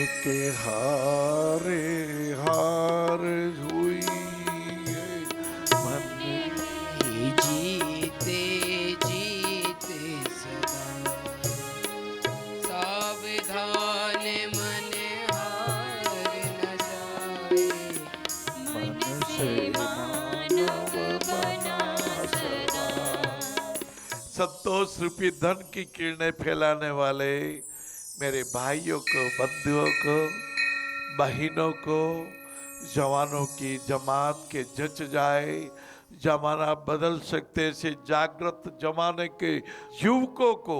के हारे हार हुई मन जीते जीते सदा सावधान मन हार न जाए मन से मानव बना सदा। संतोष रूपी धन की किरणें फैलाने वाले मेरे भाइयों को, बंधुओं को, बहनों को, जवानों की जमात के जच जाए, जमाना बदल सकते से जागृत जमाने के युवकों को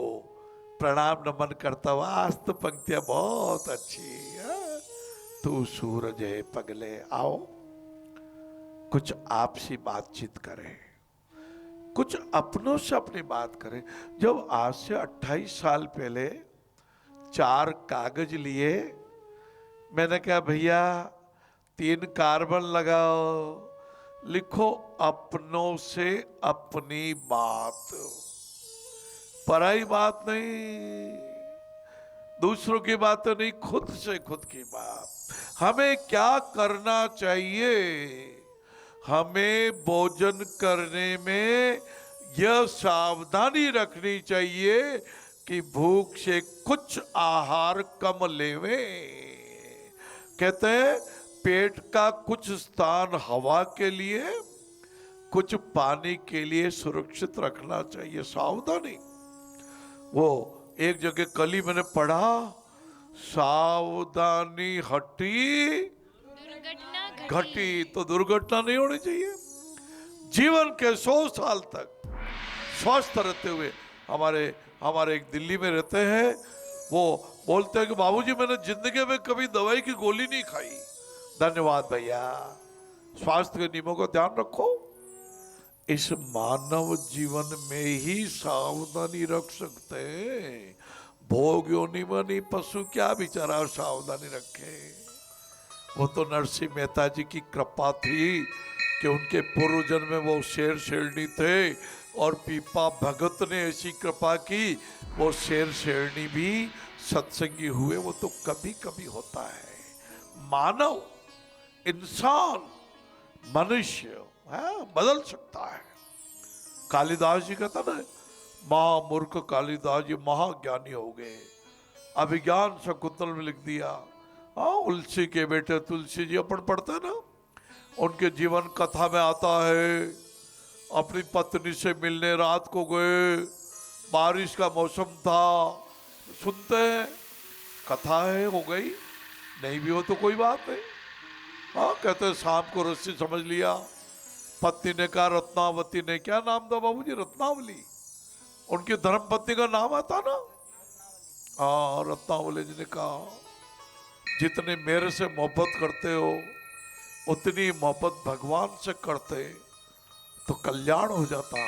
प्रणाम नमन करता हुआ। आज तो पंक्तियां बहुत अच्छी है। तू सूरज है पगले, आओ कुछ आपसी बातचीत करें, कुछ अपनों से अपनी बात करें। जब आज से 28 साल पहले 4 कागज लिए, मैंने कहा भैया 3 कार्बन लगाओ, लिखो अपनों से अपनी बात, पराई बात नहीं, दूसरों की बात नहीं, खुद से खुद की बात। हमें क्या करना चाहिए? हमें भोजन करने में यह सावधानी रखनी चाहिए कि भूख से कुछ आहार कम लेवें। कहते हैं पेट का कुछ स्थान हवा के लिए, कुछ पानी के लिए सुरक्षित रखना चाहिए। सावधानी। वो एक जगह कल ही मैंने पढ़ा, सावधानी हटी घटी, तो दुर्घटना नहीं होनी चाहिए। जीवन के 100 साल तक स्वस्थ रहते हुए, हमारे एक दिल्ली में रहते हैं, वो बोलते हैं कि बाबूजी मैंने जिंदगी में कभी दवाई की गोली नहीं खाई। धन्यवाद भैया, स्वास्थ्य के नियमों का ध्यान रखो। इस मानव जीवन में ही सावधानी रख सकते हैं। भोग योनि में नहीं, पशु क्या बेचारा सावधानी रखे। वो तो नरसिंह मेहता जी की कृपा थी कि उनके पूर्व जन्म में वो शेर शेरनी थे, और पीपा भगत ने ऐसी कृपा की, वो शेर शेरनी भी सत्संगी हुए। वो तो कभी कभी होता है। मानव, इंसान, मनुष्य बदल सकता है। कालिदास जी कहता ना, महामूर्ख कालिदास जी महाज्ञानी हो गए। अभिज्ञान शकुंतल में लिख दिया। उलसी के बेटे तुलसी जी अपन पढ़ते हैं ना, उनके जीवन कथा में आता है, अपनी पत्नी से मिलने रात को गए, बारिश का मौसम था, सुनते हैं कथा है, हो गई, नहीं भी हो तो कोई बात नहीं। कहते हैं शाम को रस्सी समझ लिया। पत्नी ने कहा रत्नावती ने, क्या नाम था बाबूजी? रत्नावली। उनकी धर्मपत्नी का नाम आता ना। रत्नावली जी ने कहा जितने मेरे से मोहब्बत करते हो उतनी मोहब्बत भगवान से करते तो कल्याण हो जाता।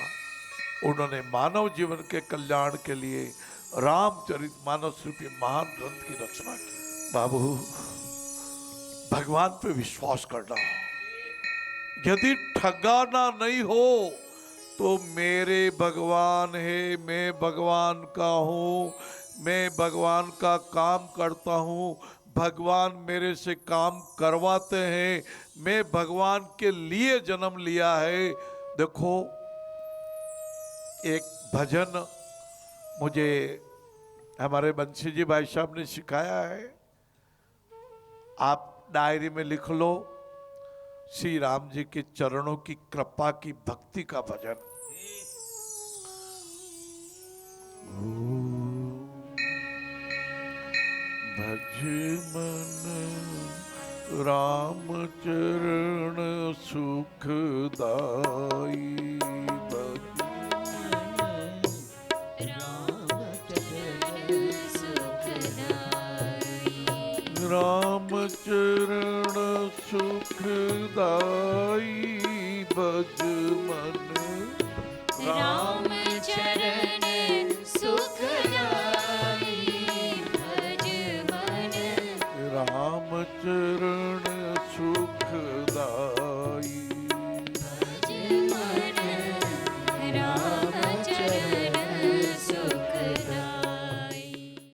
उन्होंने मानव जीवन के कल्याण के लिए रामचरितमानस रूपी महान ग्रंथ की रचना की। बाबू, भगवान पे विश्वास करना, यदि ठगाना नहीं हो तो मेरे भगवान है, मैं भगवान का हूँ, मैं भगवान का काम करता हूँ, भगवान मेरे से काम करवाते हैं, मैं भगवान के लिए जन्म लिया है। देखो, एक भजन मुझे हमारे बंसी जी भाई साहब ने सिखाया है, आप डायरी में लिख लो। श्री राम जी के चरणों की कृपा की भक्ति का भजन। भज मन राम चरण सुखदाई, राम चरण सुखदाई,